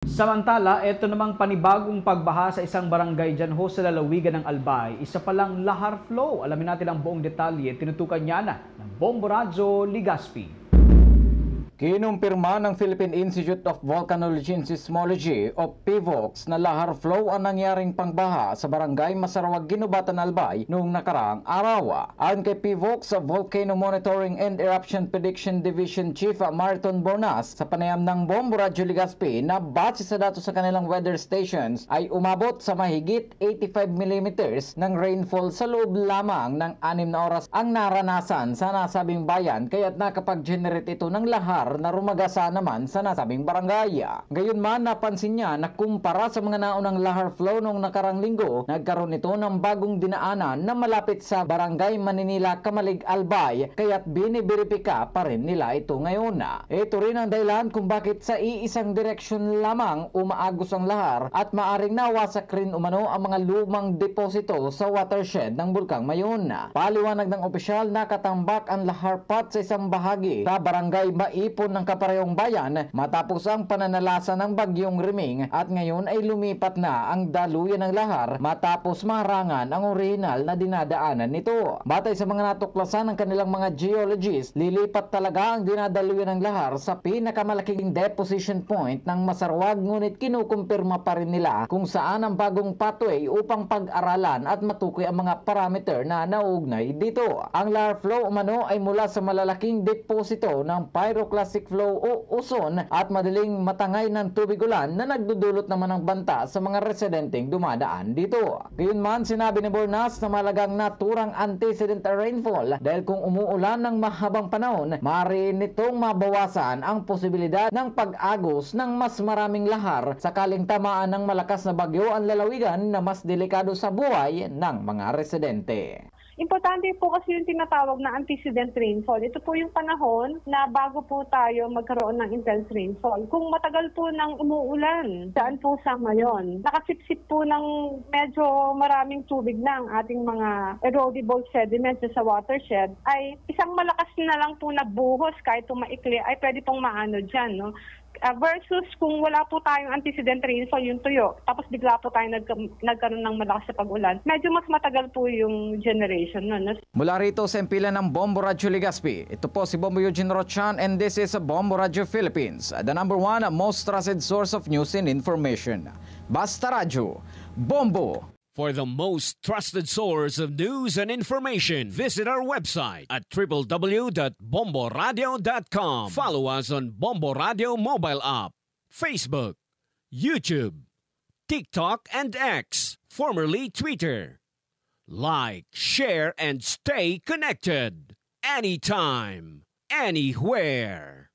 Samantala, ito namang panibagong pagbaha sa isang barangay dyan ho sa lalawigan ng Albay. Isa palang lahar flow. Alamin natin ang buong detalye. Tinutukan niya na ng Bombo Radyo Ligaspi. Kinumpirma ng Philippine Institute of Volcanology and Seismology o PHIVOLCS na lahar flow ang nangyaring pangbaha sa barangay Masarawag, Ginubatan, Albay noong nakaraang araw. Ayon kay PHIVOLCS Volcano Monitoring and Eruption Prediction Division Chief Marton Bornas sa panayam ng Bombo Radyo Ligaspi na batse sa datos sa kanilang weather stations ay umabot sa mahigit 85 mm ng rainfall sa loob lamang ng 6 na oras ang naranasan sa nasabing bayan kaya't nakapag-generate ito ng lahar na rumagasa naman sa nasabing barangay. Gayunman, napansin niya na kumpara sa mga naunang lahar flow noong nakarang linggo, nagkaroon ito ng bagong dinaanan na malapit sa barangay Maninila, Kamalig, Albay, kaya't biniberipika pa rin nila ito ngayon. Ito rin ang dahilan kung bakit sa iisang direksyon lamang umaagos ang lahar at maaring nawasak rin umano ang mga lumang deposito sa watershed ng Bulkang Mayon. Paliwanag ng opisyal, nakatambak ang lahar path sa isang bahagi sa barangay Maipon ng Kaparehong Bayan matapos ang pananalasa ng bagyong Riming at ngayon ay lumipat na ang daluyan ng lahar matapos marangan ang orihinal na dinadaanan nito. Batay sa mga natuklasan ng kanilang mga geologists, lilipat talaga ang dinadaluyan ng lahar sa pinakamalaking deposition point ng Masarawag, ngunit kinukumpirma pa rin nila kung saan ang bagong pathway upang pag-aralan at matukoy ang mga parameter na nauugnay dito. Ang lahar flow umano ay mula sa malalaking deposito ng pyroclastic flow o uson at madaling matangay ng tubig ulan na nagdudulot naman ng banta sa mga residenteng dumadaan dito. Gayunman, sinabi ni Bornas na malagang naturang antecedent rainfall dahil kung umuulan ng mahabang panahon, maaari nitong mabawasan ang posibilidad ng pag-agos ng mas maraming lahar sakaling tamaan ng malakas na bagyo ang lalawigan na mas delikado sa buhay ng mga residente. Importante po kasi yung tinatawag na antecedent rainfall. Ito po yung panahon na bago po tayo magkaroon ng intense rainfall. Kung matagal po nang umuulan, saan po sa ngayon? Nakasipsip po ng medyo maraming tubig na ang ating mga erodible sediments sa watershed, ay isang malakas na lang po na buhos kahit po maikli ay pwede pong maano dyan, no? Versus kung wala po tayong antecedent rainfall, yung tuyo, tapos bigla po tayo nagkaroon ng malakas sa pag-ulan, medyo mas matagal po yung generation nun. Mula rito sa impilan ng Bombo Radyo Ligaspi, ito po si Bombo Eugene Rochan and this is Bombo Radyo Philippines, the #1 most trusted source of news and information. Basta Radyo, Bombo! For the most trusted source of news and information, visit our website at www.bomboradio.com. Follow us on Bombo Radio mobile app, Facebook, YouTube, TikTok, and X, formerly Twitter. Like, share, and stay connected. Anytime, anywhere.